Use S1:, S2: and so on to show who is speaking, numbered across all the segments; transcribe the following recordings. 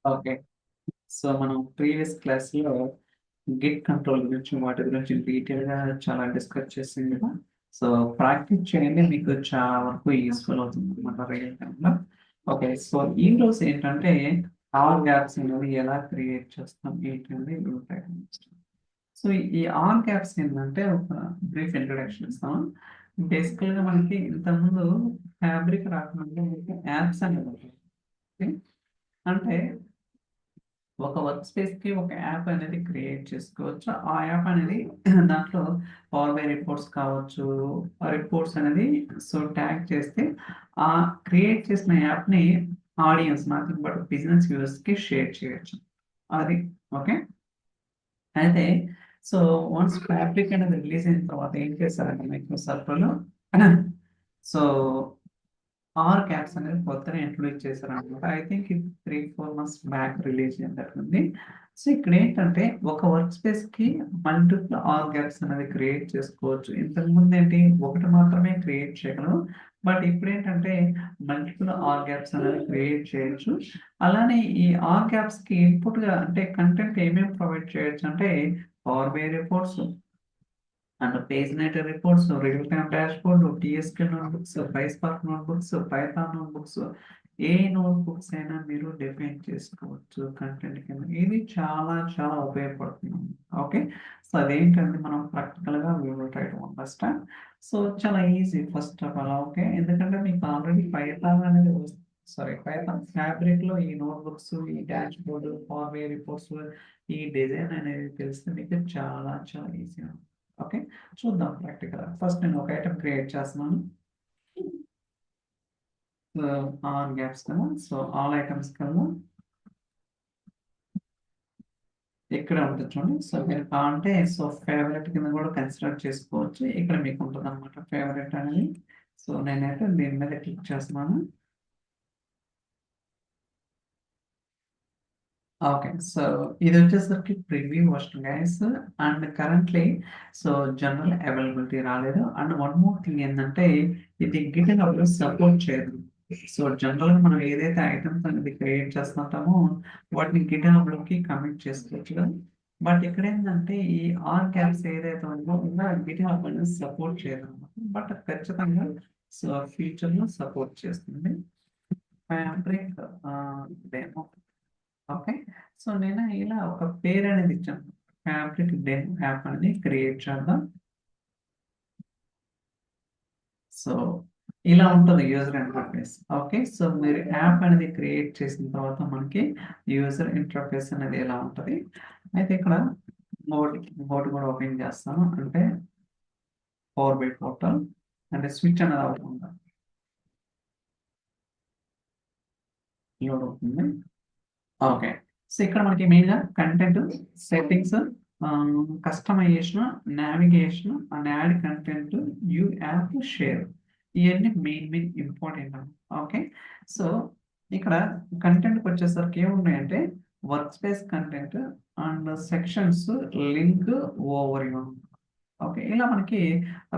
S1: Okay. So, మనం previous క్లాస్‌లో Git control గురించి, వాటి గురించి డీటెయిల్‌గా చాలా డిస్కస్ చేసాం కదా! సో, ప్రాక్టీస్ చేయండి. మీకు చాలా వరకు యూజ్‌ఫుల్ అవుతుందన్నమాట రియల్ టైమ్‌లో. ఓకే. సో, ఈరోజు ఏంటంటే ఆర్ గ్యాప్స్ అనేవి ఎలా క్రియేట్ చేస్తాం, ఏంటి అనేది ఉంటాయి. సో, ఈ ఆర్ గ్యాప్స్ ఏంటంటే ఒక బ్రీఫ్ ఇంట్రొడక్షన్ ఇస్తాను. బేసికల్‌గా మనకి ఇంతకుముందు ఫ్యాబ్రిక్ రాకముందు మనకి యాప్స్ అనేవి ఉంటాయి. ఓకే. అంటే ఒక వర్క్ స్పేస్‌కి ఒక యాప్ అనేది క్రియేట్ చేసుకోవచ్చు. ఆ యాప్ అనేది దాంట్లో పవర్ బై రిపోర్ట్స్ కావచ్చు. ఆ రిపోర్ట్స్ అనేది సో ట్యాగ్ చేస్తే ఆ క్రియేట్ చేసిన యాప్‌ని ఆడియన్స్ నథింగ్ బట్ బిజినెస్ యూజర్స్‌కి షేర్ చేయొచ్చు. అది ఓకే. అయితే సో వన్స్ ఫ్యాబ్రిక్ అనేది రిలీజ్ అయిన తర్వాత ఏం చేశారంటే మైక్రోసాఫ్ట్‌లో సో ఆర్ క్యాప్స్ అనేది కొత్తగా ఇంట్రొడ్యూస్ చేశారనమాట. ఐ థింక్ ఇది 3, 4 మంత్స్ బ్యాక్ రిలీజ్ అయినట్టుంది. సో, ఇక్కడేంటంటే ఒక వర్క్ స్పేస్‌కి మల్టిపుల్ ఆర్ గ్యాప్స్ అనేది క్రియేట్ చేసుకోవచ్చు. ఇంతకుముందేంటి ఒకటి మాత్రమే క్రియేట్ చేయగలం. బట్ ఇప్పుడేంటంటే మల్టిపుల్ ఆర్ గ్యాప్స్ అనేది క్రియేట్ చేయొచ్చు. అలానే ఈ ఆర్ గ్యాప్స్‌కి ఇన్‌పుట్‌గా అంటే కంటెంట్ ఏమేమి ప్రొవైడ్ చేయొచ్చంటే power BI reports and paginated reports, real time dashboard, TSQL notebooks, PySpark notebooks, Python notebooks ఏ నోట్‌బుక్స్ అయినా మీరు డిఫైన్ చేసుకోవచ్చు కంటెంట్ కింద. ఇది చాలా చాలా ఉపయోగపడుతుంది. ఓకే. సో, అదేంటంటే మనం ప్రాక్టికల్‌గా we will try to understand. So, చాలా easy first of all okay. ఎందుకంటే మీకు ఆల్రెడీ పైథాన్ అనేది పైథాన్ ఫ్యాబ్రిక్‌లో ఈ నోట్‌బుక్స్, ఈ డాష్‌బోర్డ్, పవర్ బై రిపోర్ట్స్, ఈ డిజైన్ అనేది తెలిస్తే మీకు చాలా చాలా ఈజీ. ఓకే. చూద్దాం ప్రాక్టికల్‌గా. ఫస్ట్ నేను ఒక ఐటెమ్ క్రియేట్ చేస్తున్నాను. ఆల్ గ్యాప్స్ కదా! సో, ఆల్ ఐటెమ్స్‌కెళ్దాం. ఇక్కడే ఉంటది చూడండి. సో, మీరు కావాలంటే సో, ఫేవరెట్ కింద కూడా కన్సిడర్ చేసుకోవచ్చు. ఇక్కడ మీకు ఉంటదనమాట ఫేవరెట్ అనేది. సో, నేనైతే దీని మీద క్లిక్ చేస్తున్నాను. ఓకే. సో, ఇదొచ్చేసరికి preview version guys. And currently so, general availability రాలేదు. అండ్ వన్ మోర్ థింగ్ ఏందంటే ఇది గిట్‌హబ్‌లో సపోర్ట్ చేయదు. సో, జనరల్‌గా మనం ఏదైతే ఐటెమ్స్ అనేది క్రియేట్ చేస్తుంటామో వాటిని గిట్‌హబ్‌లోకి కమిట్ చేసుకోవచ్చు కదా! బట్ ఇక్కడేందంటే ఈ ఆర్ క్యాప్స్ ఏదైతే ఉందో గిట్‌హబ్ అనేది సపోర్ట్ చేయదనమాట. బట్ ఖచ్చితంగా సో, ఫ్యూచర్‌లో సపోర్ట్ చేస్తుంది. Fabric demo okay. సో, నేను ఇలా ఒక పేరనేది ఇచ్చాను. ఫ్యాబ్రిక్ డెమో యాప్ అనేది క్రియేట్ చేద్దాం. సో, ఇలా ఉంటది యూజర్ ఇంటర్ఫేస్. ఓకే. సో, మీరు యాప్ అనేది క్రియేట్ చేసిన తర్వాత మనకి యూజర్ ఇంటర్ఫేస్ అనేది ఇలా ఉంటది. అయితే ఇక్కడ ఇంకోటి కూడా ఓపెన్ చేస్తాను. అంటే పవర్ బై పోర్టల్ అంటే స్విచ్ అనేది అవ్వకుండా లోడ్ అవుతుంది. ఓకే. సో, ఇక్కడ మనకి మెయిన్‌గా content, settings, customisation, navigation and add content, view app, share ఇయన్నీ మెయిన్ ఇంపార్టెంట్ అన్నమాట. ఓకే. సో, ఇక్కడ కంటెంట్‌కొచ్చేసరికి ఏమున్నాయంటే work space content and sections, link, overview. Okay. ఇలా మనకి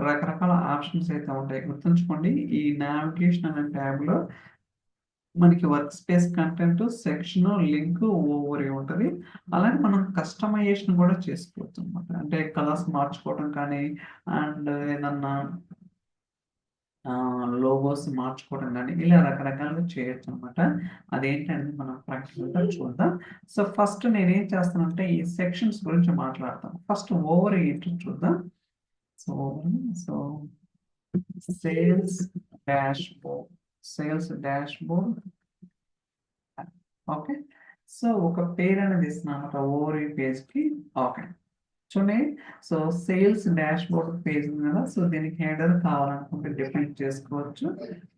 S1: రకరకాల ఆప్షన్స్ అయితే ఉంటాయి. గుర్తుంచుకోండి ఈ నావిగేషన్ అనే ట్యాబ్‌లో మనకి work space content, section, link, ovary ఉంటది. అలానే మనం కస్టమైజేషన్ కూడా చేసుకోవచ్చనమాట. అంటే కలర్స్ మార్చుకోవడం కానీ, అండ్ ఏదన్నా లోగోస్ మార్చుకోవడం గానీ, ఇలా రకరకాలుగా చేయొచ్చనమాట. అదేంటనేది మనం ప్రాక్టికల్‌గా చూద్దాం. సో, ఫస్ట్ నేనేం చేస్తానంటే, ఈ సెక్షన్స్ గురించి మాట్లాడతాను. ఫస్ట్ ఓవరీ ఏంటో చూద్దాం. So, so, sales dashboard, sales dashboard okay. So, ఒక పేరనేది ఇస్తున్నానన్నమాట ఓవరీ పేజ్‌కి. ఓకే. చూడండి. సో, సేల్స్ డాష్‌బోర్డ్ పేజ్ ఉంది కదా! సో, దీనికి హెడర్ కావాలనుకుంటే డిఫైన్ చేసుకోవచ్చు.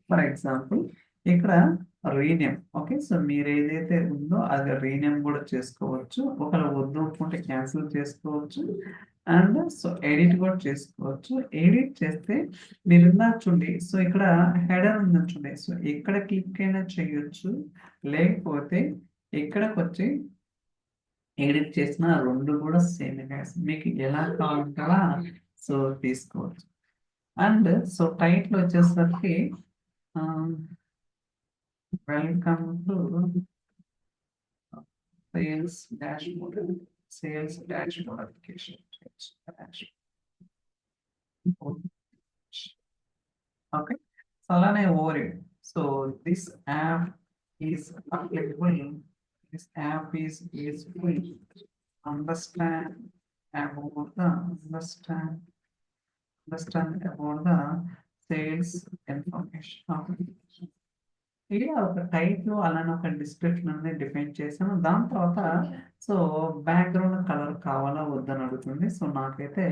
S1: ఫర్ ఎగ్జాంపుల్ ఇక్కడ రీనేమ్ ఓకే. సో, మీరేదైతే ఉందో అది రీనేమ్ కూడా చేసుకోవచ్చు. ఒకవేళ వద్దు అనుకుంటే క్యాన్సిల్ చేసుకోవచ్చు. అండ్ సో, ఎడిట్ కూడా చేసుకోవచ్చు. ఎడిట్ చేస్తే మీరిందాక చూడండి. సో, ఇక్కడ హెడర్ ఉందని చూడండి. సో, ఎక్కడ క్లిక్ అయినా చేయొచ్చు. లేకపోతే ఇక్కడికొచ్చి ఎడిట్ చేసిన 2 కూడా సేమే గైస్. మీకు ఎలా కావాలంటే అలా సో, తీసుకోవచ్చు. అండ్ సో, టైటిల్ వచ్చేసరికి ah, welcome to sales dashboard, sales dashboard application. Okay, so అలానే overview. So this app is applicable, this app is useful, understand about the understand about the sales information. ఇలా ఒక title అలానే ఒక description అనేది define చేశాను. దాని తర్వాత so background colour కావాలా వద్దని అడుగుతుంది. సో నాకైతే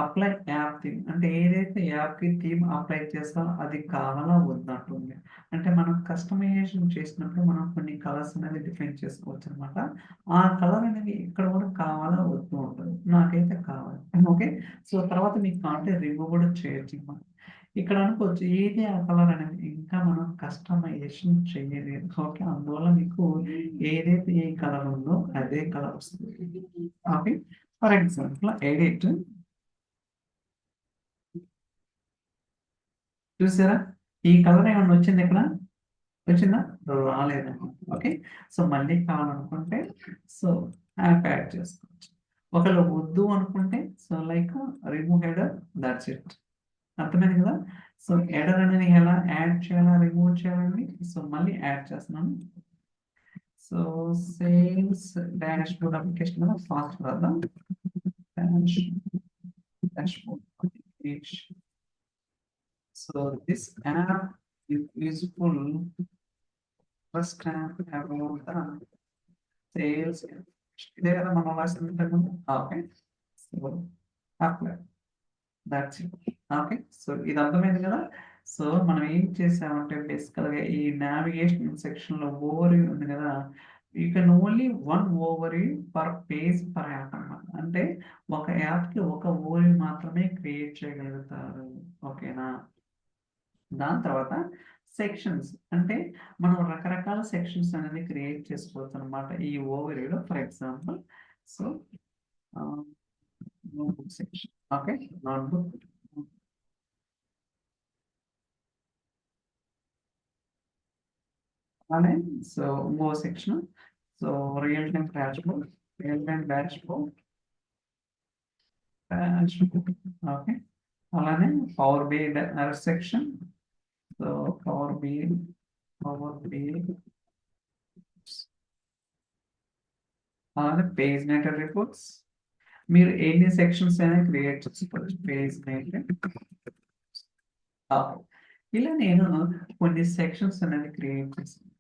S1: అప్లై యాప్ థీమ్, అంటే ఏదైతే యాప్కి థీమ్ అప్లై చేస్తామో అది కావాలా వద్దంటుంది. అంటే మనం కస్టమైజేషన్ చేసినప్పుడు మనం కొన్ని కలర్స్ అనేది డిఫైన్ చేసుకోవచ్చు అనమాట. ఆ కలర్ అనేది ఇక్కడ కూడా కావాలా వద్దు ఉంటుంది. నాకైతే కావాలి. ఓకే, సో తర్వాత మీకు కావాలంటే రిమూవ్ కూడా చేయొచ్చు అనమాట. ఇక్కడ అనుకోవచ్చు ఏది ఆ కలర్ అనేది ఇంకా మనం కస్టమైజేషన్ చేయలేదు. ఓకే, అందువల్ల మీకు ఏదైతే ఏ కలర్ ఉందో అదే కలర్ వస్తుంది. ఓకే, ఫర్ ఎగ్జాంపుల్ ఎడిట్, చూసారా ఈ కలర్ ఏమన్నా వచ్చింది ఇక్కడ, వచ్చిందా? రాలేదు. ఓకే, సో మళ్ళీ కావాలనుకుంటే సో యాప్ యాడ్ చేసుకోవచ్చు. ఒకవేళ వద్దు అనుకుంటే so like remove header, that's it. అర్థమైంది కదా? సో హెడర్ అనేది ఎలా యాడ్ చేయాలా, రిమూవ్ చేయాలండి. సో మళ్ళీ యాడ్ చేస్తున్నాను. So sales dashboard application కదా, ఫాస్ట్ రాద్దాం. Dash board application. So this app is useful, first app about the sales. ఇదే కదా మనం రాసింది. Okay, so apply, that's it. Okay, so ఇది అర్థమైంది కదా? సో మనం ఏం చేసామంటే బేసికల్గా ఈ నావిగేషన్ సెక్షన్ లో ఓవర్ వ్యూ ఉంది కదా, you can only one over view per page per app అన్నమాట. అంటే ఒక యాప్ కి ఒక ఓవర్ వ్యూ మాత్రమే క్రియేట్ చేయగలుగుతారు. ఓకేనా? దాని తర్వాత సెక్షన్స్, అంటే మనం రకరకాల సెక్షన్స్ అనేది క్రియేట్ చేసుకోవచ్చు అనమాట ఈ ఓవర్ వ్యూలో. For example so notebook section. Okay, notebook, అలానే సో ఇంకో section so real time dashboard, real time dashboard. Okay, అలానే power BI section. So power BI అలానే పేజ్ మేకర్ రిపోర్ట్స్. మీరు ఎన్ని సెక్షన్స్ అయినా క్రియేట్ చేసుకోవచ్చు పేజ్ మేకర్. ఇలా నేను కొన్ని సెక్షన్స్ అనేది క్రియేట్ చేశాను.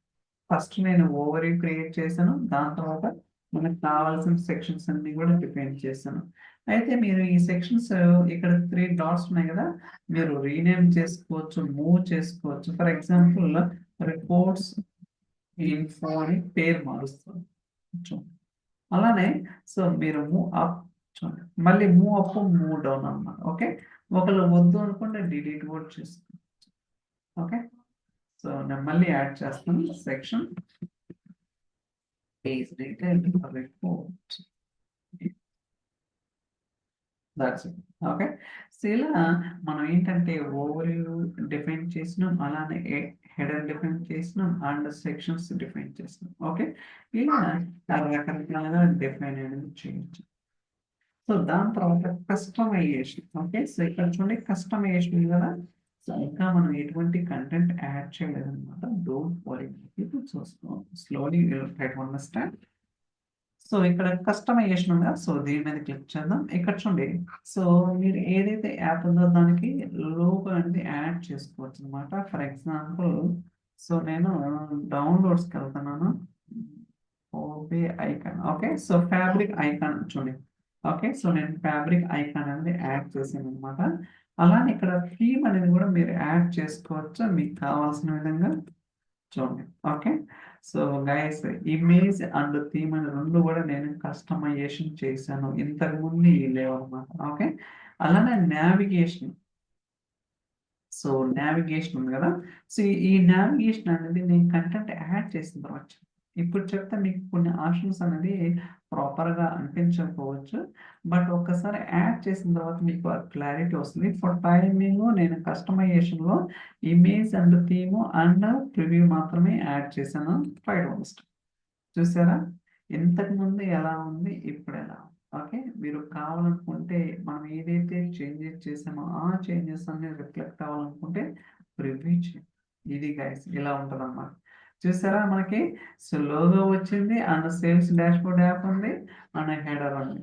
S1: ఫస్ట్ నేను ఓవర్ వ్యూ క్రియేట్ చేశాను, దాని తర్వాత మనకు కావాల్సిన సెక్షన్స్ అన్ని కూడా డిఫైన్ చేశాను. అయితే మీరు ఈ సెక్షన్స్ ఇక్కడ 3 డాట్స్ ఉన్నాయి కదా, మీరు రీనేమ్ చేసుకోవచ్చు, మూవ్ చేసుకోవచ్చు. ఫర్ ఎగ్జాంపుల్ రిపోర్ట్స్ ఇన్ఫో అని పేరు మారుస్తాను. అలానే సో మీరు మూవ్ అప్, మళ్ళీ మూవ్ అప్ మూవ్ డౌన్ అన్నమాట. ఓకే, ఒకళ్ళు వద్దు అనుకుంటే డిలీట్ కూడా చేసుకోవచ్చు. ఓకే, సో నేను మళ్ళీ యాడ్ చేస్తాను section page detail report, that's it. Okay, so ఇలా మనం ఏంటంటే ఓవర్ డిఫైన్ చేసినాం, అలానే హెడర్ డిఫైన్ చేసినాం అండ్ సెక్షన్స్ డిఫైన్ చేసినాం. ఓకే, ఇలా రకరకాలుగా డిఫైన్ అనేది చేయొచ్చు. సో దాని తర్వాత కస్టమైజేషన్. ఓకే, సో ఇక్కడ చూడండి కస్టమైజేషన్ కదా, సో ఇంకా మనం ఎటువంటి కంటెంట్ యాడ్ చేయలేదు అనమాట. Don't worry, so slowly try to understand. So ఇక్కడ కస్టమైజేషన్ ఉందా, సో దీని మీద క్లిక్ చేద్దాం. ఇక్కడ చూడండి సో మీరు ఏదైతే యాప్ ఉందో దానికి లోగో అనేది యాడ్ చేసుకోవచ్చు అనమాట. ఫర్ ఎగ్జాంపుల్ సో నేను డౌన్లోడ్స్కి వెళ్తున్నాను, obey icon. Okay, so fabric icon చూడండి. ఓకే, సో నేను ఫ్యాబ్రిక్ ఐకాన్ అనేది యాడ్ చేశాను అనమాట. అలానే ఇక్కడ థీమ్ అనేది కూడా మీరు యాడ్ చేసుకోవచ్చు మీకు కావాల్సిన విధంగా. చూడండి. Okay, so guys image and theme అని రెండు కూడా నేను కస్టమైజేషన్ చేశాను, ఇంతకు ముందు లేవు అనమాట. ఓకే, అలానే నావిగేషన్. సో నావిగేషన్ ఉంది కదా, సో ఈ నావిగేషన్ అనేది నేను కంటెంట్ యాడ్ చేసిన తర్వాత ఇప్పుడు చెప్తే మీకు కొన్ని ఆప్షన్స్ అనేది ప్రాపర్గా అనిపించకపోవచ్చు, బట్ ఒక్కసారి యాడ్ చేసిన తర్వాత మీకు క్లారిటీ వస్తుంది. ఫర్ టైమింగ్ నేను కస్టమైజేషన్లో image and theme and preview మాత్రమే యాడ్ చేశాను. Try to understand. చూసారా, ఇంతకు ముందు ఎలా ఉంది, ఇప్పుడు ఎలా ఉంది. ఓకే, మీరు కావాలనుకుంటే మనం ఏదైతే చేంజెస్ చేసామో ఆ చేంజెస్ అన్ని రిఫ్లెక్ట్ అవ్వాలనుకుంటే ప్రివ్యూ చేయండి. ఇది గైస్ ఇలా ఉంటుంది అన్నమాట. చూసారా, మనకి సో లోగో వచ్చింది, అండ్ సేల్స్ డాష్బోర్డ్ యాప్ ఉంది, అండ్ హెడర్ ఉంది.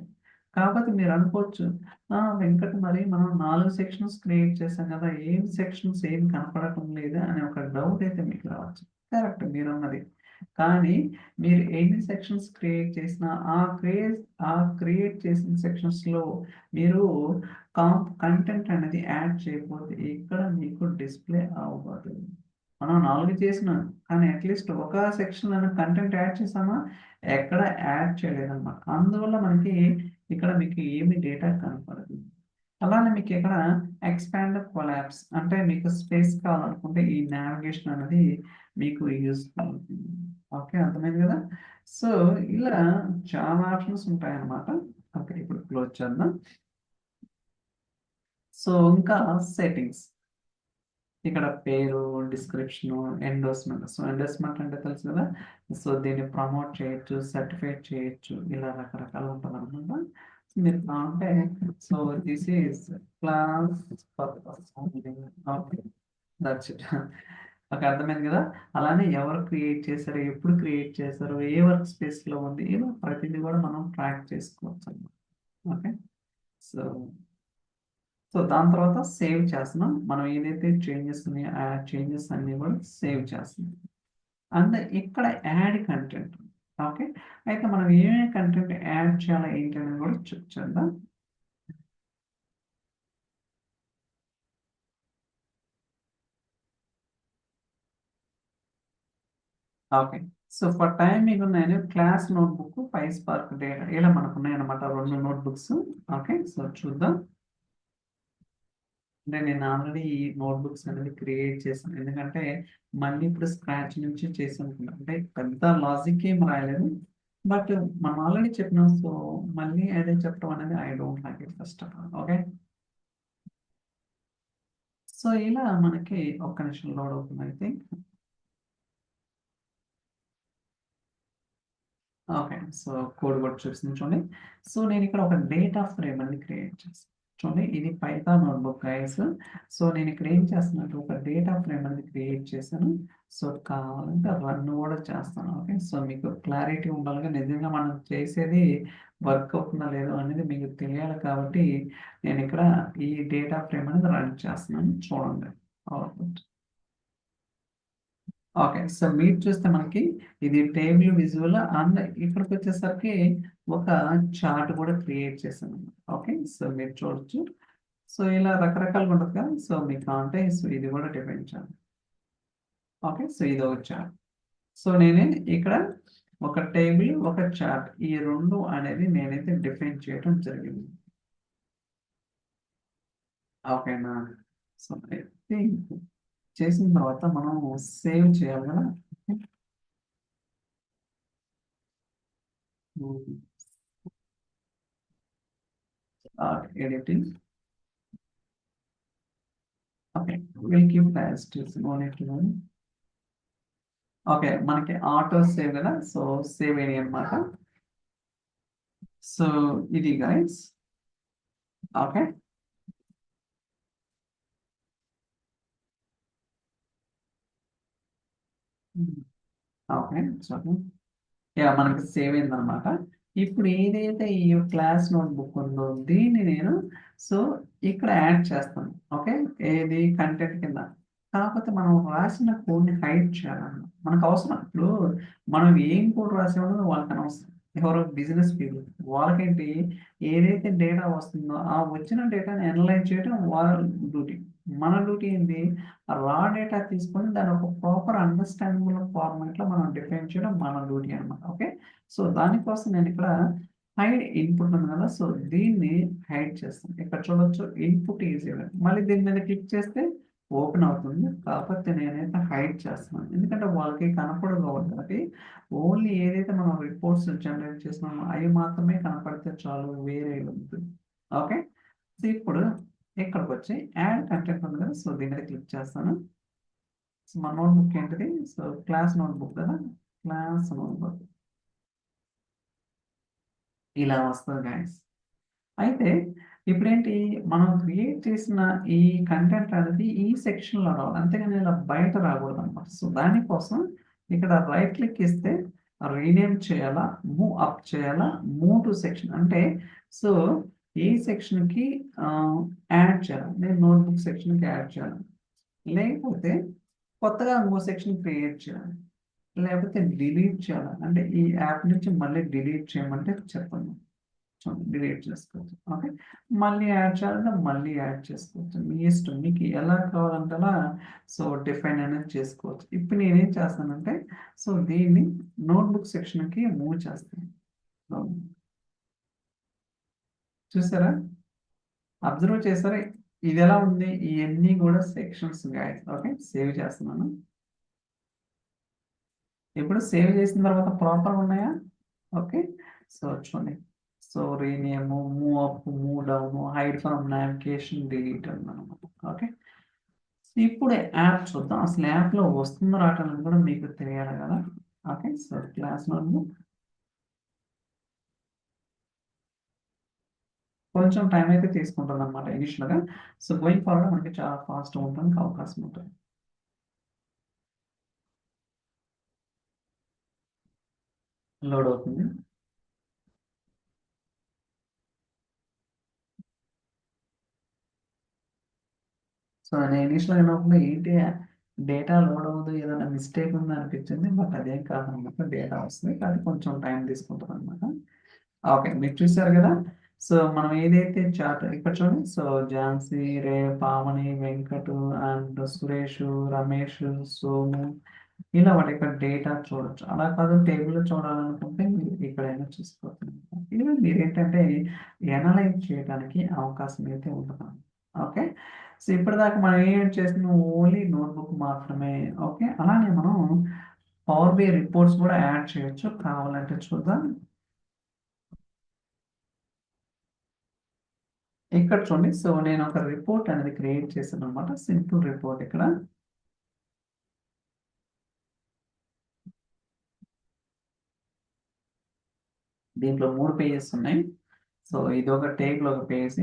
S1: కాకపోతే మీరు అనుకోవచ్చు, వెంకట్ మరి మనం 4 సెక్షన్స్ క్రియేట్ చేసాం కదా, ఏం సెక్షన్స్ ఏం కనపడటం లేదా అనే ఒక డౌట్ అయితే మీకు రావచ్చు. కరెక్ట్ మీరు అన్నది. కానీ మీరు ఎన్ని సెక్షన్స్ క్రియేట్ చేసినా ఆ క్రియేట్ చేసిన సెక్షన్స్లో మీరు కంటెంట్ అనేది యాడ్ చేయకపోతే ఇక్కడ మీకు డిస్ప్లే అవ్వదు. మనం 4 చేసినాం కానీ అట్లీస్ట్ ఒక సెక్షన్ కంటెంట్ యాడ్ చేసామా, ఎక్కడ యాడ్ చేయలేదన్నమాట. అందువల్ల మనకి ఇక్కడ మీకు ఏమి డేటా కనపడదు. అలానే మీకు ఇక్కడ ఎక్స్పాండ్ కొలాప్స్ అంటే మీకు స్పేస్ కావాలనుకుంటే ఈ నావిగేషన్ అనేది మీకు యూస్ఫుల్ అవుతుంది. ఓకే, అర్థమైంది కదా. సో ఇలా చాలా ఆప్షన్స్ ఉంటాయి అన్నమాట. ఓకే, ఇప్పుడు క్లోజ్ చేద్దాం. సో ఇంకా సెట్టింగ్స్, ఇక్కడ పేరు, డిస్క్రిప్షన్, ఎండోర్స్మెంట్. సో ఎండోర్స్మెంట్ అంటే తెలుసు కదా, సో దీన్ని ప్రమోట్ చేయొచ్చు, సర్టిఫైడ్ చేయొచ్చు, ఇలా రకరకాలు ఉంటుంది అనమాట. మీరు అంటే so this is class purpose okay, that's it. Okay, అర్థమైంది కదా. అలానే ఎవరు క్రియేట్ చేశారు, ఎప్పుడు క్రియేట్ చేశారు, ఏ వర్క్ స్పేస్లో ఉంది, ఇలా ప్రతిదీ కూడా మనం ట్రాక్ చేసుకోవచ్చు అన్నమాట. ఓకే, సో దాని తర్వాత సేవ్ చేస్తున్నాం. మనం ఏదైతే చేంజెస్ ఉన్నాయో ఆ చేంజెస్ అన్ని కూడా సేవ్ చేస్తున్నాం. అండ్ ఇక్కడ యాడ్ కంటెంట్. ఓకే, అయితే మనం ఏమేమి కంటెంట్ యాడ్ చేయాలి ఏంటి అని కూడా చెక్ చేద్దాం. ఓకే, సో ఫర్ టైం మీకు నేను క్లాస్ నోట్బుక్, PySpark డేటా ఇలా మనకు ఉన్నాయన్నమాట 2 నోట్బుక్స్. ఓకే, సో చూద్దాం. అంటే నేను ఆల్రెడీ ఈ నోట్బుక్స్ అనేది క్రియేట్ చేశాను, ఎందుకంటే మళ్ళీ ఇప్పుడు స్క్రాచ్ నుంచి చేసి అనుకున్నాను. అంటే పెద్ద లాజిక్ ఏం రాయలేదు, బట్ మనం ఆల్రెడీ చెప్పినాం. సో మళ్ళీ అదే చెప్పడం అనేది I don't like it first of all. Okay, so ఇలా మనకి ఒక్క నిమిషం లోడ్ అవుతుంది అయితే. ఓకే, సో కోడ్ కూడా చూస్తుంది చూడండి. సో నేను ఇక్కడ ఒక డేటా ఫ్రేమ్ అనేది క్రియేట్ చేస్తాను. చూడండి, ఇది పైథాన్ నోట్బుక్ గైస్. సో నేను ఇక్కడ ఏం చేస్తున్నట్టు ఒక డేటా ఫ్రేమ్ అనేది క్రియేట్ చేశాను. సో కావాలంటే రన్ కూడా చేస్తాను. ఓకే, సో మీకు క్లారిటీ ఉండాలిగా, నిజంగా మనం చేసేది వర్క్ అవుతుందా లేదో అనేది మీకు తెలియాలి కాబట్టి నేను ఇక్కడ ఈ డేటా ఫ్రేమ్ అనేది రన్ చేస్తున్నాను. చూడండి అవుట్పుట్. ఓకే, సో మీరు చూస్తే మనకి ఇది టేబుల్ విజువల్, అండ్ ఇక్కడికి వచ్చేసరికి ఒక చార్ట్ కూడా క్రియేట్ చేశాను. ఓకే, సో మీరు చూడొచ్చు. సో ఇలా రకరకాలుగా ఉంటుంది కదా. సో మీకు అంటే సో ఇది కూడా డిఫైన్ చేయాలి. ఓకే, సో ఇది ఒక చార్ట్. సో నేనే ఇక్కడ ఒక టేబుల్, ఒక చార్ట్, ఈ రెండు అనేది నేనైతే డిఫైన్ చేయడం జరిగింది. ఓకేనా, సో అయితే చేసిన తర్వాత మనం సేవ్ చేయాలి కదా. Editing. Okay, will keep as it is, no need to. Okay, మనకి ఆటో సేవ్ కదా, సో సేవ్ అయినాయి అనమాట. సో ఇది guys. Okay, okay, so yeah మనకి సేవ్ అయిందనమాట. ఇప్పుడు ఏదైతే ఈ క్లాస్ నోట్బుక్ ఉందో దీన్ని నేను సో ఇక్కడ యాడ్ చేస్తాను. ఓకే, ఏది కంటెంట్ కింద. కాకపోతే మనం రాసిన కోడ్ని హైడ్ చేయాలన్నమాట. మనకు అవసరం ఇప్పుడు మనం ఏం కోడ్ రాసామో వాళ్ళకి అనవసరం. ఎవరో బిజినెస్ పీపుల్ వాళ్ళకేంటి, ఏదైతే డేటా వస్తుందో ఆ వచ్చిన డేటాని అనలైజ్ చేయడం వాళ్ళ డ్యూటీ. మన డ్యూటీ ఏంటి, రా డేటా తీసుకొని దాని ఒక ప్రాపర్ అండర్స్టాండబుల్ ఫార్మాట్లో మనం డిఫైన్ చేయడం మన డ్యూటీ అనమాట. ఓకే, సో దానికోసం నేను ఇక్కడ హైడ్ ఇన్పుట్ ఉంది కదా, సో దీన్ని హైడ్ చేస్తాను. ఇక్కడ చూడొచ్చు ఇన్పుట్ ఈజీ, మళ్ళీ దీని మీద క్లిక్ చేస్తే ఓపెన్ అవుతుంది. కాకపోతే నేనైతే హైడ్ చేస్తున్నాను, ఎందుకంటే వాళ్ళకి కనపడదు కాబట్టి. ఓన్లీ ఏదైతే మనం రిపోర్ట్స్ జనరేట్ చేస్తున్నామో అవి మాత్రమే కనపడితే చాలు, వేరే ఉంటుంది. ఓకే, సో ఇప్పుడు ఇక్కడికి వచ్చి యాడ్ కంటెంట్ ఉంది కదా, సో దీని మీద క్లిక్ చేస్తాను. సో మన నోట్బుక్ ఏంటిది, సో క్లాస్ నోట్బుక్ కదా, క్లాస్ నోట్బుక్. ఇలా వస్తుంది గైస్. అయితే ఇప్పుడేంటి, మనం క్రియేట్ చేసిన ఈ కంటెంట్ అనేది ఈ సెక్షన్లో రావాలి, అంతేగాని ఇలా బయట రాకూడదు అనమాట. సో దానికోసం ఇక్కడ రైట్ క్లిక్ ఇస్తే రీనేమ్ చేయాలా, మూవ్ అప్ చేయాలా, మూవ్ టు సెక్షన్ అంటే, సో ఈ సెక్షన్కి యాడ్ చేయాలి, నేను నోట్బుక్ సెక్షన్కి యాడ్ చేయాలి, లేకపోతే కొత్తగా ఇంకో సెక్షన్ క్రియేట్ చేయాలి, లేకపోతే డిలీట్ చేయాలి అంటే ఈ యాప్ నుంచి మళ్ళీ డిలీట్ చేయమంటే చెప్పండి, డిలీట్ చేసుకోవచ్చు. ఓకే, మళ్ళీ యాడ్ చేయాలంటే మళ్ళీ యాడ్ చేసుకోవచ్చు, మీ ఇష్టం, మీకు ఎలా కావాలంటే అలా సో డిఫైన్ అనేది చేసుకోవచ్చు. ఇప్పుడు నేనేం చేస్తానంటే, సో దీన్ని నోట్బుక్ సెక్షన్కి మూవ్ చేస్తాను. So, చూసారా, అబ్జర్వ్ చేస్తారా, ఇది ఎలా ఉంది, ఇవన్నీ కూడా సెక్షన్స్ గైస్. ఓకే, సేవ్ చేస్తున్నాను. ఇప్పుడు సేవ్ చేసిన తర్వాత ప్రాపర్ ఉన్నాయా? ఓకే, సో చూడండి, so rename, move up, move down, hide from navigation, delete అన్నమాట. ఓకే, ఇప్పుడు యాప్ చూద్దాం, అసలు యాప్లో వస్తుందో రావట్లేదు కూడా మీకు తెలియాలి కదా. ఓకే, సో క్లాస్ నోట్బుక్ కొంచెం టైం అయితే తీసుకుంటుంది అనమాట ఇనిషియల్గా. సో గోయింగ్ ఫార్వర్డ్ మనకి చాలా ఫాస్ట్ ఉండడానికి అవకాశం ఉంటుంది. లోడ్ అవుతుంది. సో నేను ఇనిషియల్గా విన్నప్పుడు ఏంటి, డేటా లోడ్ అవ్వదు, ఏదైనా మిస్టేక్ ఉంది అనిపించింది, బట్ అదేం కాదనమాట, డేటా వస్తుంది కానీ కొంచెం టైం తీసుకుంటుంది అనమాట. ఓకే, మీరు చూసారు కదా. సో మనం ఏదైతే చార్ట్ ఇక్కడ చూడండి, so Jhansi, ray, Pavani, Venkat and Suresh, Ramesh, Somu, ఇలా వాటి యొక్క డేటా చూడొచ్చు. అలా కాదు టేబుల్ చూడాలనుకుంటే మీరు ఇక్కడైనా చూసుకోవచ్చు. ఇలా మీరు ఏంటంటే ఎనలైజ్ చేయడానికి అవకాశం అయితే ఉంటుంది. ఓకే, సో ఇప్పటిదాకా మనం ఏం చేసిన ఓన్లీ నోట్బుక్ మాత్రమే. ఓకే, అలానే మనం పవర్ బి రిపోర్ట్స్ కూడా యాడ్ చేయొచ్చు, కావాలంటే చూద్దాం. ఇక్కడ చూడండి, సో నేను ఒక రిపోర్ట్ అనేది క్రియేట్ చేశాను అనమాట, సింపుల్ రిపోర్ట్. ఇక్కడ దీంట్లో 3 పేజెస్ ఉన్నాయి. సో ఇది ఒక టేబుల్, ఒక పేజ్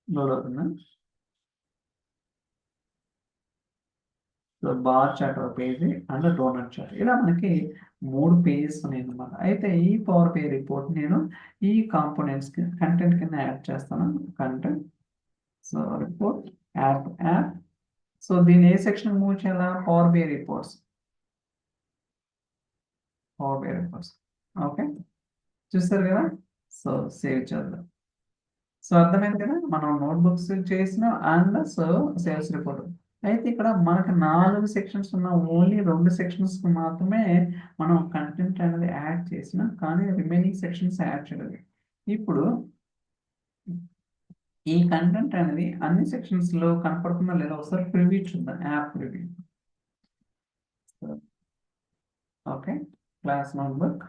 S1: లోడ్ అవుతుంది. సో బార్ చార్ట్ ఒక పేజీ అండ్ డోనట్ చార్ట్, ఇలా మనకి 3 పేజెస్ ఉన్నాయి అన్నమాట. అయితే ఈ పవర్ పే రిపోర్ట్ నేను ఈ కాంపోనెంట్స్ కంటెంట్ కింద యాడ్ చేస్తాను. Content, so report, app. So దీన్ని ఏ సెక్షన్ మూవ్ చేయాలా, power B reports, power B reports. Okay, చూస్తారు కదా. సో సేవ్ చేద్దాం. సో అర్థమైంది కదా, మనం నోట్బుక్స్ చేసిన అండ్ సో సేల్స్ రిపోర్ట్. అయితే ఇక్కడ మనకు 4 సెక్షన్స్ ఉన్న ఓన్లీ 2 సెక్షన్స్ మాత్రమే మనం కంటెంట్ అనేది యాడ్ చేసిన, కానీ రిమైనింగ్ సెక్షన్స్ యాడ్ చేయలేదు. ఇప్పుడు ఈ కంటెంట్ అనేది అన్ని సెక్షన్స్ లో కనపడుతుందా లేదా ఒకసారి ప్రివ్యూ చూద్దాం, app preview. Okay, class notebook.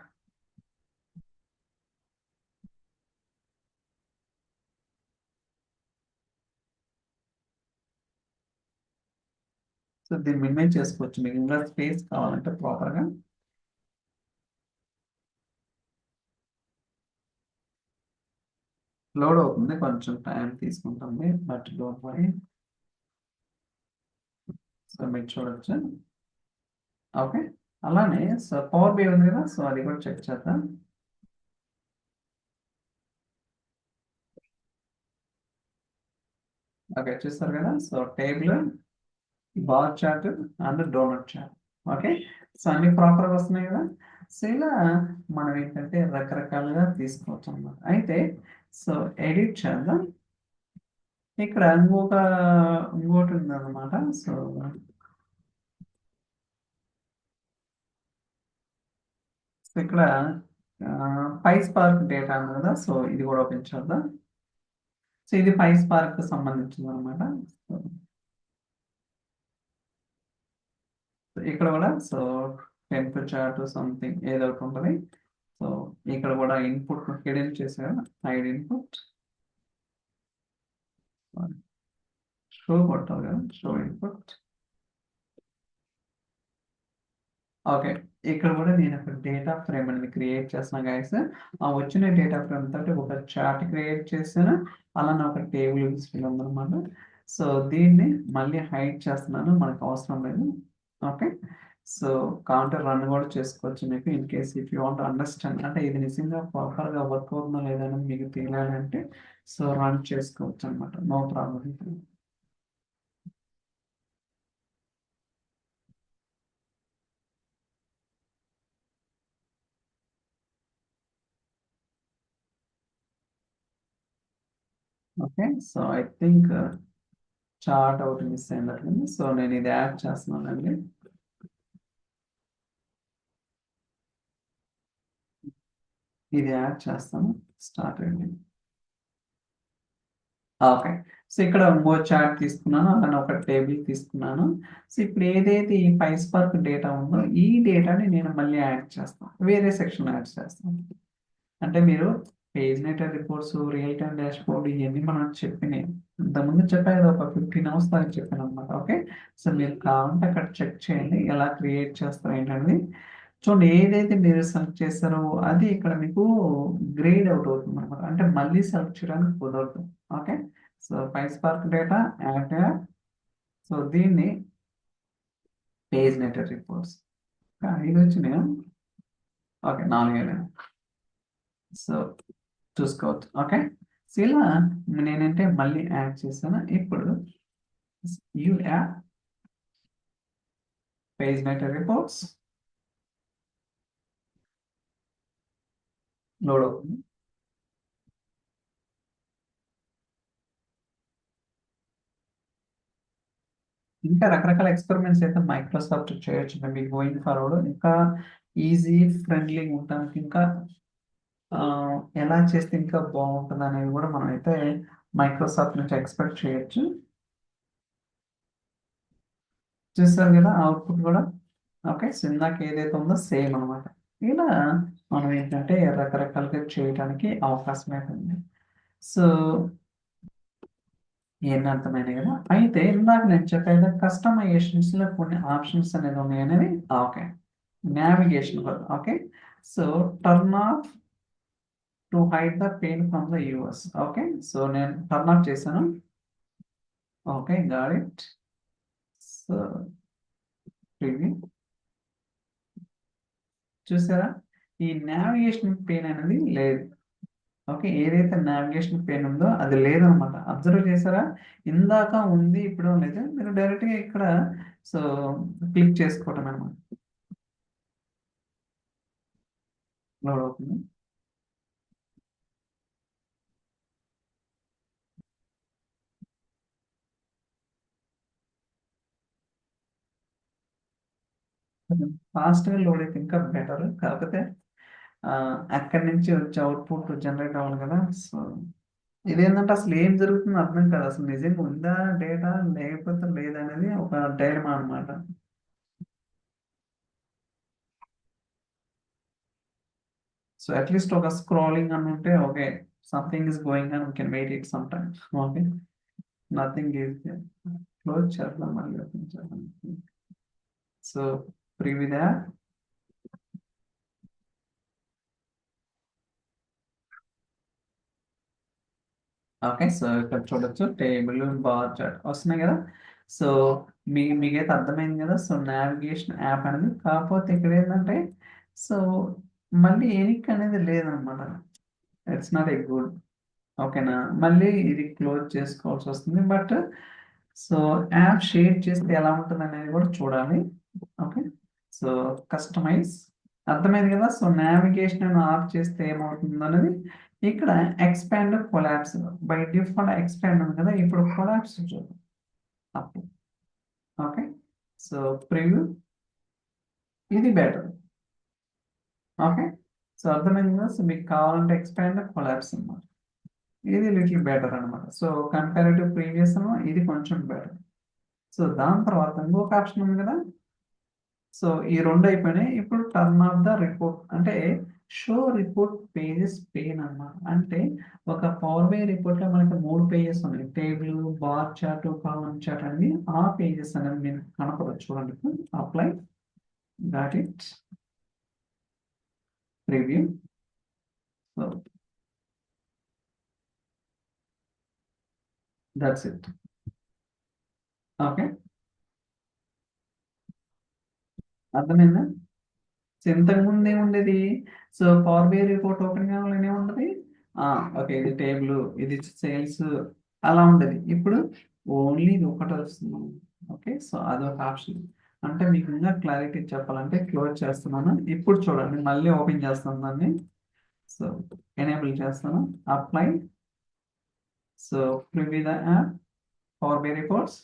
S1: So దీన్ని మినిమైజ్ చేసుకోవచ్చు, మీకు ఇంకా స్పేస్ కావాలంటే ప్రాపర్గా. లోడ్ అవుతుంది, కొంచెం టైం తీసుకుంటుంది, బట్ డోంట్ వరీ. సో మీరు చూడొచ్చు. ఓకే, అలానే సో పవర్ బి ఉంది కదా, సో అది కూడా చెక్ చేద్దాం. ఓకే, చూస్తారు కదా, so table, bar chart and donut chart. Okay, so అన్ని ప్రాపర్గా వస్తున్నాయి కదా. సో ఇలా మనం ఏంటంటే రకరకాలుగా తీసుకోవచ్చు అన్నమాట. అయితే సో ఎడిట్ చేద్దాం. ఇక్కడ ఇంకోటి ఉందన్నమాట. సో ఇక్కడ పై స్పార్క్ డేటా ఉంది కదా, సో ఇది కూడా ఓపెన్ చేద్దాం. సో ఇది పై స్పార్క్ సంబంధించింది అనమాట. ఇక్కడ కూడా సో టెంప్ చార్ట్ సంథింగ్ ఏదో ఒకటి ఉంటుంది. సో ఇక్కడ కూడా ఇన్పుట్ హిడెన్ చేశారు, హైడ్ ఇన్పుట్, షో కొట్టాలి కదా, షో ఇన్పుట్. ఓకే. ఇక్కడ కూడా నేను ఒక డేటా ఫ్రేమ్ అనేది క్రియేట్ చేస్తున్నాను గైస్. ఆ వచ్చిన డేటా ఫ్రేమ్ తోటి ఒక చార్ట్ క్రియేట్ చేశాను. అలానే ఒక టేబుల్ ఉందన్నమాట. సో దీన్ని మళ్ళీ హైడ్ చేస్తున్నాను, మనకు అవసరం లేదు. ఓకే. సో కౌంటర్ రన్ కూడా చేసుకోవచ్చు మీకు, in case if you want understand, అంటే ఇది నిజంగా ప్రాపర్గా వర్క్ అవుతుందో లేదని మీకు తెలియాలంటే సో రన్ చేసుకోవచ్చు అనమాట, no problem. Okay. So I think chart ఒకటి మిస్ అయినట్టుంది. సో నేను ఇది యాడ్ చేస్తున్నానండి. ఇది యాడ్ చేస్తాను. స్టార్ట్ అండి. ఓకే. సో ఇక్కడ ఇంకో చార్ట్ తీసుకున్నాను, అలానే ఒక టేబుల్ తీసుకున్నాను. సో ఇప్పుడు ఏదైతే ఈ PySpark డేటా ఉందో ఈ డేటాని నేను మళ్ళీ యాడ్ చేస్తాను, వేరే సెక్షన్ యాడ్ చేస్తాను. అంటే మీరు paginated reports, real time dashboard ఇవన్నీ మనం చెప్పినాయి. ఇంతకుముందు చెప్పాను కదా, ఒక 15 అవర్స్ దాకా చెప్పాను అనమాట. ఓకే. సో మీరు కావాలంటే అక్కడ చెక్ చేయండి ఎలా క్రియేట్ చేస్తారు ఏంటనేది. చూడండి, ఏదైతే మీరు సెలెక్ట్ చేస్తారో అది ఇక్కడ మీకు గ్రేడ్ అవుట్ అవుతుంది అనమాట. అంటే మళ్ళీ సెలెక్ట్ చేయడానికి కుదరదు. Okay. So PySpark data add, so దీన్ని పేజ్ నెటర్ రిపోర్ట్స్ ఇది వచ్చినాయి. ఓకే, 4 సో చూసుకోవచ్చు. ఓకే. సో ఇలా నేనంటే మళ్ళీ యాడ్ చేశాను. ఇప్పుడు you add paginated reports load అవుతుంది. ఇంకా రకరకాల ఎక్స్పెరిమెంట్స్ అయితే మైక్రోసాఫ్ట్ చేయొచ్చు మీకు గోయింగ్ ఫార్వర్డ్, ఇంకా ఈజీ ఫ్రెండ్లీ ఉండడానికి, ఇంకా ఆ, ఎలా చేస్తే ఇంకా బాగుంటుంది అనేది కూడా మనం అయితే మైక్రోసాఫ్ట్ నుంచి ఎక్స్పెక్ట్ చేయొచ్చు. చూస్తారు కదా అవుట్పుట్ కూడా. ఓకే. సో ఇందాక ఏదైతే ఉందో సేమ్ అనమాట. ఇలా మనం ఏంటంటే రకరకాలుగా చేయడానికి అవకాశం అయితే ఉంది. సో ఇవన్నీ అర్థమైనాయి కదా. అయితే ఇందాక నేను చెప్పేది కస్టమైజేషన్స్ లో కొన్ని ఆప్షన్స్ అనేది ఉన్నాయి అనేది. ఓకే. నావిగేషన్ కూడా. Okay. So turn off to hide the pain from the yours. Okay. So నేను టర్న్ ఆఫ్ చేశాను. Okay, got it. So preview చూసారా, ఈ నావిగేషన్ పెయిన్ అనేది లేదు. ఓకే. ఏదైతే నావిగేషన్ పెయిన్ ఉందో అది లేదనమాట. అబ్జర్వ్ చేశారా, ఇందాక ఉంది ఇప్పుడు లేదు. మీరు డైరెక్ట్గా ఇక్కడ సో క్లిక్ చేసుకోవటం అనమాట, లోడ్ అవుతుంది. ఫాస్ట్గా లోడ్ అయితే ఇంకా బెటర్, కాకపోతే ఆ, అక్కడి నుంచి వచ్చే అవుట్పుట్ జనరేట్ అవ్వాలి కదా. సో ఇదేంటంటే అసలు ఏం జరుగుతుందో అర్థం కాదు, అసలు నిజంగా ఉందా డేటా లేకపోతే లేదనేది ఒక డైలమా అనమాట. సో అట్లీస్ట్ ఒక స్క్రోలింగ్ అని ఉంటే okay, something is going and we can wait it some time. Okay. Nothing is close చేద్దాం, మళ్ళీ ఓపెన్ చేద్దాం. So preview that. Okay. So ఇక్కడ చూడొచ్చు టేబుల్, బార్ చార్ట్ వస్తున్నాయి కదా. సో మీకైతే అర్థమైంది కదా. సో నావిగేషన్ యాప్ అనేది, కాకపోతే ఇక్కడ ఏంటంటే సో మళ్ళీ ఎనిక్ అనేది లేదనమాట. It's not a good. ఓకేనా, మళ్ళీ ఇది క్లోజ్ చేసుకోవాల్సి వస్తుంది. బట్ సో యాప్ షేర్ చేస్తే ఎలా ఉంటుంది అనేది కూడా చూడాలి. ఓకే. సో కస్టమైజ్ అర్థమైంది కదా. సో నావిగేషన్ ఆఫ్ చేస్తే ఏమవుతుంది అనేది ఇక్కడ expand collapse, by default expand ఉంది కదా, ఇప్పుడు కొలాప్స్ చూద్దాం అప్పుడు. ఓకే. సో ప్రివ్యూ, ఇది బెటర్. ఓకే. సో అర్థమైంది కదా. సో మీకు కావాలంటే ఎక్స్పాండ్ కొలాప్స్ అన్నమాట, ఇది లిటిల్ బెటర్ అనమాట. సో కంపారిటివ్ ప్రీవియస్ ఇది కొంచెం బెటర్. సో దాని తర్వాత ఇంకొక ఆప్షన్ ఉంది కదా. సో ఈ రెండు అయిపోయినాయి. ఇప్పుడు టర్న్ ఆఫ్ ద రిపోర్ట్ అంటే షో రిపోర్ట్ పేజెస్ పెయిన్ అన్నమాట. అంటే ఒక పవర్ బై రిపోర్ట్ లో మనకి 3 పేజెస్ ఉన్నాయి, table, bar chart, column chart అనేది. ఆ పేజెస్ అనేది మీరు కనపడదు చూడండి. Apply. got it, preview. So that's it. Okay, అర్థమైందా? సో ఇంతకు ముందు ఏముండేది? So power BI report open కావాలని ఏముండదు, ఓకే ఇది టేబుల్, ఇది సేల్స్, అలా ఉండేది. ఇప్పుడు ఓన్లీ ఇది ఒకటి వస్తుంది. ఓకే, సో అదొక ఆప్షన్. అంటే మీకు ఇంకా క్లారిటీ చెప్పాలంటే క్లోజ్ చేస్తున్నాను. ఇప్పుడు చూడండి, మళ్ళీ ఓపెన్ చేస్తాను దాన్ని. సో ఎనేబుల్ చేస్తాను, apply. So preview the app, power BI reports,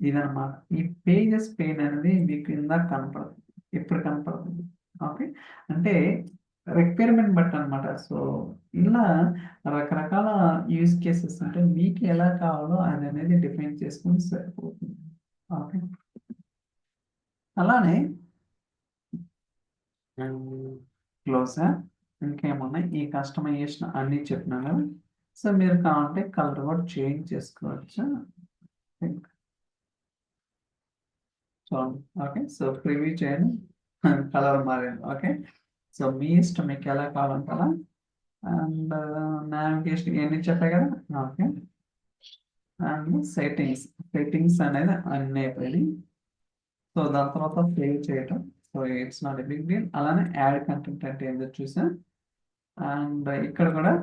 S1: ఇదన్నమాట. ఈ పేజెస్ పెయిన్ అనేది మీకు ఇందాక కనపడుతుంది, ఇప్పుడు కనపడుతుంది. ఓకే, అంటే రిక్వైర్మెంట్ బట్టి అనమాట. సో ఇలా రకరకాల యూజ్ కేసెస్ అంటే మీకు ఎలా కావాలో అది అనేది డిఫైన్ చేసుకుని సరిపోతుంది. ఓకే, అలానే క్లోజ్ ఇంకేమున్నాయి, ఈ కస్టమైజేషన్ అన్ని చెప్పినా కదా. సో మీరు కావాలంటే కలర్ కూడా చేంజ్ చేసుకోవచ్చు. చూడండి, ఓకే, సో ప్రివ్యూ చేయండి, కలర్ మారింది. ఓకే, సో మీ ఇష్టం, మీకు ఎలా కావాలంటే అలా. అండ్ నావిగేషన్ ఇవన్నీ చెప్పాయి కదా. ఓకే, అండ్ సెట్టింగ్స్ అనేది అన్నీ అయిపోయింది. సో దాని తర్వాత సేవ్ చేయటం. So it's not a big deal. అలానే యాడ్ కంటెంట్ అంటే ఏంటో చూసాం. అండ్ ఇక్కడ కూడా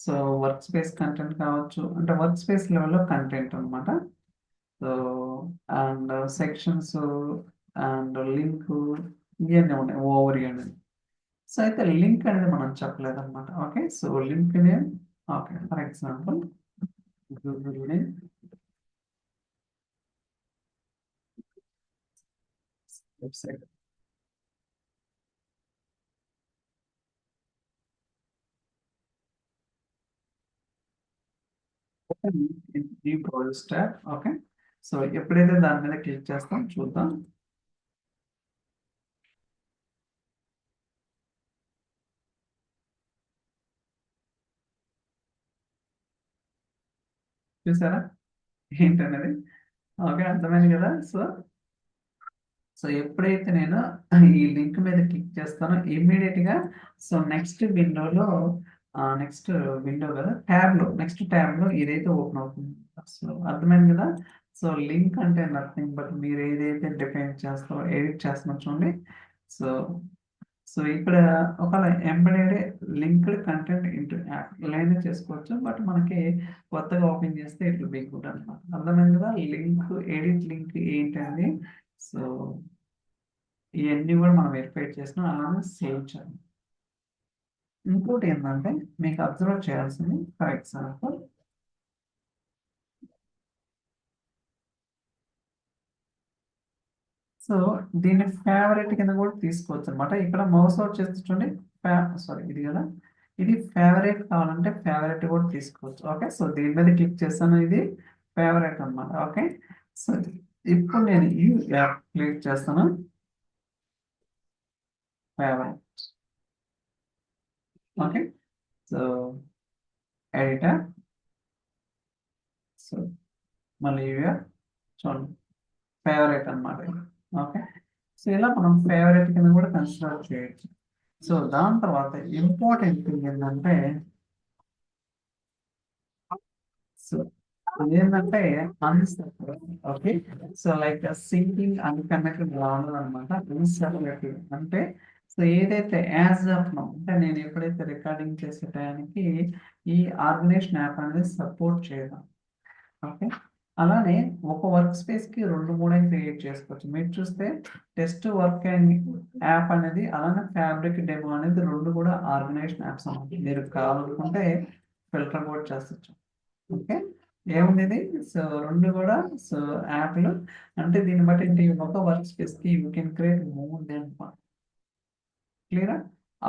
S1: సో వర్క్ స్పేస్ కంటెంట్ కావచ్చు, అంటే వర్క్ స్పేస్ లెవెల్లో కంటెంట్ అనమాట. So and sections and link, ఇవన్నీ ఉన్నాయి ఓవర్ అనేది. సో అయితే లింక్ అనేది మనం చెప్పలేదు అనమాట. Okay, so link name, okay for example Google name, website. ఈ ప్రాజెక్ట్ ట్యాబ్. ఓకే, సో ఎప్పుడైతే దాని మీద క్లిక్ చేస్తాం చూద్దాం. చూసారా ఏంటనేది? ఓకే, అర్థమైంది కదా. సో సో ఎప్పుడైతే నేను ఈ లింక్ మీద క్లిక్ చేస్తానో ఇమ్మీడియట్ గా సో నెక్స్ట్ విండో కదా, నెక్స్ట్ ట్యాబ్ లో ఇదైతే ఓపెన్ అవుతుంది. సో అర్థమైంది కదా. సో లింక్ అంటే నథింగ్ బట్ మీరు ఏదైతే డిఫైన్ చేస్తారో, ఎడిట్ చేస్తున్నారో చూడండి. సో సో ఇక్కడ ఒక embedded linked content into app ఇలా అయినా చేసుకోవచ్చు. బట్ మనకి కొత్తగా ఓపెన్ చేస్తే ఇట్లా బి గుడ్ అనమాట. అర్థమైంది కదా. లింక్, ఎడిట్ లింక్ ఏంటండి. సో ఇవన్నీ కూడా మనం వెరిఫై చేసినా అలానే సేవ్ చేయాలి. ఇంకోటి ఏంటంటే మీకు అబ్జర్వ్ చేయాల్సింది, ఫర్ ఎగ్జాంపుల్ సో దీన్ని ఫేవరెట్ కింద కూడా తీసుకోవచ్చు అనమాట. ఇక్కడ మౌస్ అవుట్ చేస్తే చూడండి, సారీ ఇది కదా, ఇది ఫేవరెట్ కావాలంటే ఫేవరెట్ కూడా తీసుకోవచ్చు. ఓకే, సో దీని మీద క్లిక్ చేస్తాను, ఇది ఫేవరెట్ అన్నమాట. ఓకే, సో ఇప్పుడు నేను ఈ యాప్ క్లిక్ చేస్తాను, favourite. Okay, so editor, so మళ్ళీ చూడండి ఫేవరెట్ అన్నమాట. ఓకే, సో ఇలా మనం ఫేవరెట్ కింద కూడా కన్సిడర్ చేయొచ్చు. సో దాని తర్వాత ఇంపార్టెంట్ థింగ్ ఏంటంటే, సో ఏంటంటే unseparate. Okay, so like syncing unconnected రావడం అనమాట. అన్సెపరేటెడ్ అంటే సో ఏదైతే యాజ్ ఆఫ్ నో అంటే నేను ఎప్పుడైతే రికార్డింగ్ చేసే టయానికి ఈ ఆర్గనైజేషన్ యాప్ అనేది సపోర్ట్ చేయడం. ఓకే, అలానే ఒక వర్క్ స్పేస్ కి రెండు మూడు క్రియేట్ చేసుకోవచ్చు. మీరు చూస్తే టెస్ట్ వర్క్ అండ్ యాప్ అనేది, అలానే ఫ్యాబ్రిక్ డెమో అనేది రెండు కూడా ఆర్గనైజేషన్ యాప్స్ అన్నమాట. మీరు కావాలనుకుంటే ఫిల్టర్ కూడా చేస్తచ్చు. ఓకే, ఏముంది ఇది? సో రెండు కూడా సో యాప్లు. అంటే దీన్ని బట్టి ఏంటి, ఒక వర్క్ స్పేస్ కి you can create more than one. క్లియరా?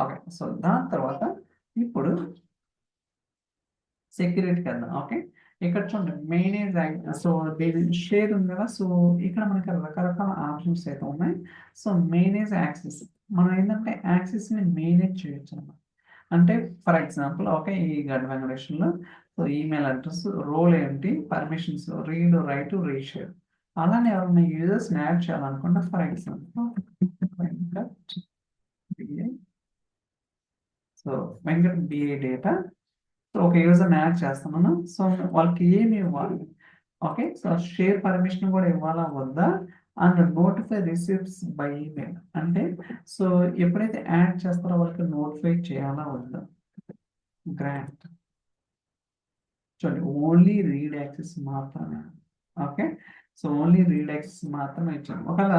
S1: ఓకే, సో దాని తర్వాత ఇప్పుడు సెక్యూరిటీ కదా. ఓకే, ఇక్కడ చూడండి మేనేజ్, సో దీని షేర్ ఉంది కదా. సో ఇక్కడ మనకి రకరకాల ఆప్షన్స్ అయితే ఉన్నాయి. సో మేనేజ్ యాక్సెస్, మనం ఏంటంటే యాక్సెస్ ని మేనేజ్ చేయొచ్చు అన్నమాట. అంటే ఫర్ ఎగ్జాంపుల్ ఓకే, ఈ గడ్ వెంకటేశ్వర్లో సో ఈమెయిల్ అడ్రస్, రోల్ ఏంటి, పర్మిషన్స్, రీడ్, రైట్, రీషేర్, అలానే ఎవరైనా యూజర్స్ యాడ్ చేయాలనుకుంటే for example so Venkat BA data, so ఒక యూజర్ యాడ్ చేస్తున్నాను. సో వాళ్ళకి ఏమి ఇవ్వాలి, ఓకే, సో షేర్ పర్మిషన్ కూడా ఇవ్వాలా వద్దా, and notify receipts by email అంటే సో ఎప్పుడైతే యాడ్ చేస్తారో వాళ్ళకి నోటిఫై చేయాలా వద్దా. గ్రాంట్ చూడండి, ఓన్లీ రీడ్ యాక్సెస్ మాత్రమే, okay, so only read access మాత్రమే ఇచ్చాను. ఒకవేళ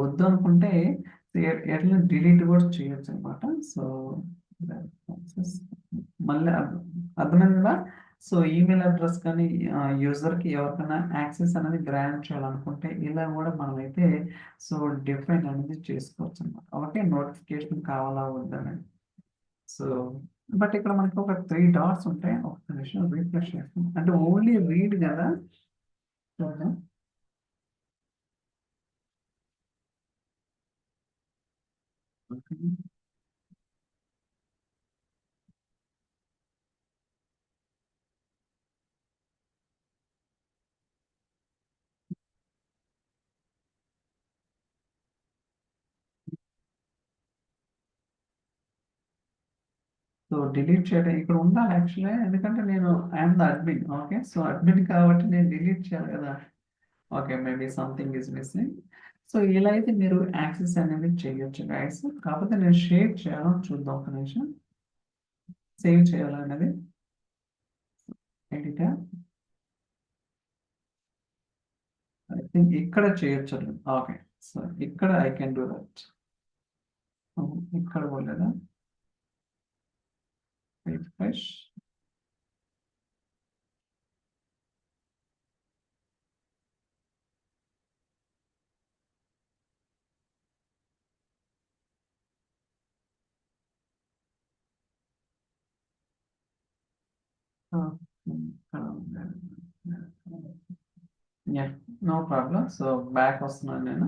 S1: వద్దు అనుకుంటే ఎట్లా డిలీట్ కూడా చేయొచ్చు అనమాట. సో మళ్ళీ అర్థమైంది కదా. సో ఈమెయిల్ అడ్రస్ కానీ యూజర్కి ఎవరికైనా యాక్సెస్ అనేది గ్రాంట్ చేయాలనుకుంటే ఇలా కూడా మనమైతే సో డిఫైన్ అనేది చేసుకోవచ్చు అనమాట. ఓకే, నోటిఫికేషన్ కావాలా వద్దని. సో బట్ ఇక్కడ మనకి ఒక 3 డాట్స్ ఉంటాయి. ఒక నిమిషం రీఫ్రెష్ చేస్తాం, అంటే ఓన్లీ రీడ్ కదా. చూద్దాం. ఓకే. సో డిలీట్ చేయడం ఇక్కడ ఉండాలి యాక్చువల్లీ, ఎందుకంటే నేను I'm the admin. Okay, so admin కాబట్టి నేను డిలీట్ చేయాలి కదా. Okay, maybe something is missing. So ఇలా అయితే మీరు యాక్సెస్ అనేది చేయొచ్చు గైస్. కాకపోతే నేను షేర్ చేయాలని చూద్దాం ఒక నిమిషం. సేవ్ చేయాలనేది ఎడిటర్, ఐ థింక్ ఇక్కడ చేయొచ్చు. ఓకే, సో ఇక్కడ ఐ కెన్ డూ దట్. ఇక్కడ పోలేదా, refresh. No problem. So back వస్తున్నాను నేను.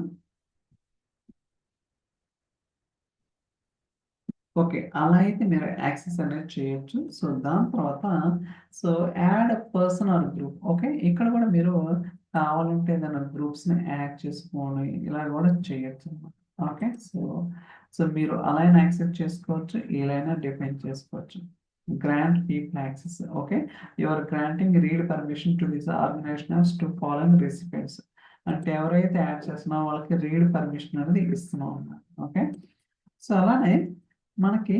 S1: ఓకే, అలా అయితే మీరు యాక్సెస్ అనేది చేయొచ్చు. సో దాని తర్వాత so add person are group. Okay, ఇక్కడ కూడా మీరు కావాలంటే ఏదైనా గ్రూప్స్ని యాడ్ చేసుకొని ఇలా కూడా చేయొచ్చు అన్నమాట. ఓకే, సో సో మీరు అలా అయినా యాక్సెప్ట్ చేసుకోవచ్చు, ఇలా అయినా డిఫైన్ చేసుకోవచ్చు. Grant people access. Okay, your granting read permission to this organisations to following recipients, అంటే ఎవరైతే యాడ్ చేస్తున్నారో వాళ్ళకి రీడ్ పర్మిషన్ అనేది ఇస్తున్నాం అన్నమాట. ఓకే, సో అలానే మనకి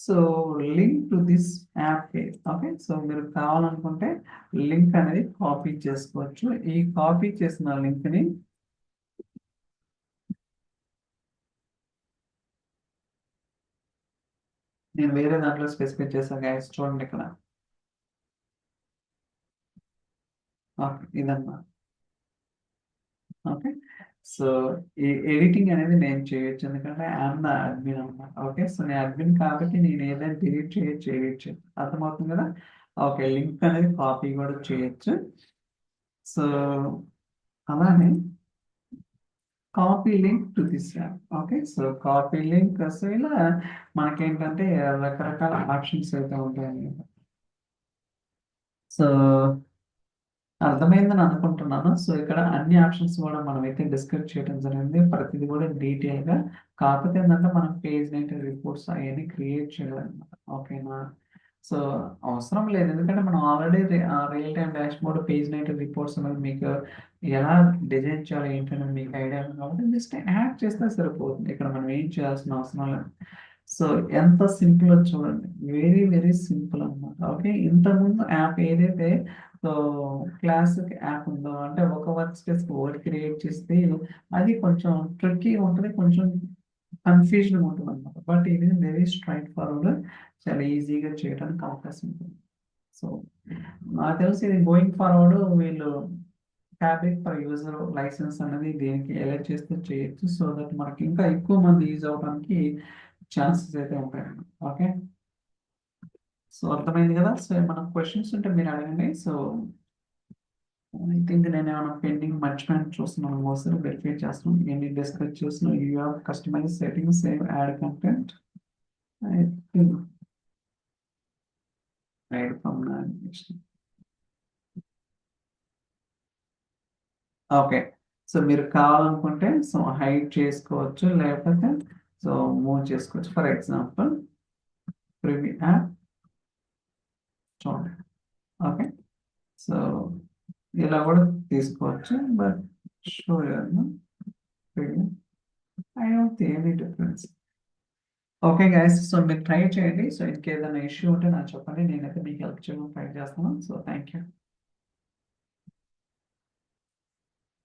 S1: so link to this app page. Okay, so మీరు కావాలనుకుంటే లింక్ అనేది కాపీ చేసుకోవచ్చు. ఈ కాపీ చేసిన లింక్ ని నేను వేరే దాంట్లో స్పెసిఫై చేశాను గైస్, చూడండి ఇక్కడ. ఓకే, ఇదన్నమాట. ఓకే, సో ఈ ఎడిటింగ్ అనేది నేను చేయొచ్చు, ఎందుకంటే ఐఎమ్ ద అడ్మిన్ అనమాట. ఓకే, సో నేను అడ్మిన్ కాబట్టి నేను ఏదైనా డిలీట్ చేయొచ్చు, ఎడిట్ చేయొచ్చు. అర్థమవుతుంది కదా. ఓకే, లింక్ అనేది కాపీ కూడా చేయొచ్చు. సో అలానే copy link to this app. Okay, so copy link, so ఇలా మనకేంటంటే రకరకాల ఆప్షన్స్ అయితే ఉంటాయన్నమాట. సో అర్థమైందని అనుకుంటున్నాను. సో ఇక్కడ అన్ని ఆప్షన్స్ కూడా మనం అయితే డిస్కస్ చేయడం జరిగింది, ప్రతిదీ కూడా డీటెయిల్గా. కాకపోతే ఏంటంటే మనం పేజ్ నైట్ రిపోర్ట్స్ అవన్నీ క్రియేట్ చేయాలన్నమాట. ఓకేనా, సో అవసరం లేదు, ఎందుకంటే మనం already real time dash board page night reports అనేది మీకు ఎలా డిజైన్ చేయాలి ఏంటనేది మీకు ఐడియా ఉంది కాబట్టి జస్ట్ యాడ్ చేస్తే సరిపోతుంది. ఇక్కడ మనం ఏం చేయాల్సిన అవసరం లేదు. సో ఎంత సింపుల్ చూడండి, వెరీ వెరీ సింపుల్ అన్నమాట. ఓకే, ఇంతకుముందు యాప్ ఏదైతే సో క్లాసిక్ యాప్ ఉందో, అంటే ఒక వర్క్ స్పేస్ వర్డ్ క్రియేట్ చేస్తే అది కొంచెం ట్రిక్కీ ఉంటుంది, కొంచెం కన్ఫ్యూజన్ ఉంటుంది అనమాట. బట్ ఇది వెరీ స్ట్రైట్ ఫార్వర్డ్, చాలా ఈజీగా చేయడానికి అవకాశం ఉంటుంది. సో నాకు తెలిసి ఇది గోయింగ్ ఫార్వర్డ్ వీళ్ళు ఫ్యాబ్రిక్ ఫర్ యూజర్ లైసెన్స్ అనేది దీనికి ఎలా చేస్తే చేయొచ్చు, సో దట్ మనకి ఇంకా ఎక్కువ మంది యూజ్ అవడానికి ఛాన్సెస్ అయితే ఉంటాయి. ఓకే, సో అర్థమైంది కదా. సో ఏమైనా క్వశ్చన్స్ ఉంటే మీరు అడగండి. సో ఐ థింక్ నేను ఏమైనా పెండింగ్ మర్చిపోయిన చూస్తున్నాను, ఒకసారి వెరిఫై చేస్తున్నాను. ఎన్ని డిస్కస్ చూస్తున్నాను, you have customise settings, save add content. I think right from okay. So మీరు కావాలనుకుంటే సో హైడ్ చేసుకోవచ్చు. లేకపోతే సో మూవ్ చేసుకోవచ్చు. ఫర్ ఎగ్జాంపుల్ ప్రివ్యూ యాప్ చూడండి. ఓకే. సో ఇలా కూడా తీసుకోవచ్చు. But show preview I don't see any difference. Okay guys, so మీరు ట్రై చేయండి. సో ఇంకేదైనా ఇష్యూ ఉంటే నాకు చెప్పండి. నేనైతే మీకు హెల్ప్ చేయడం ట్రై చేస్తాను. So thank you.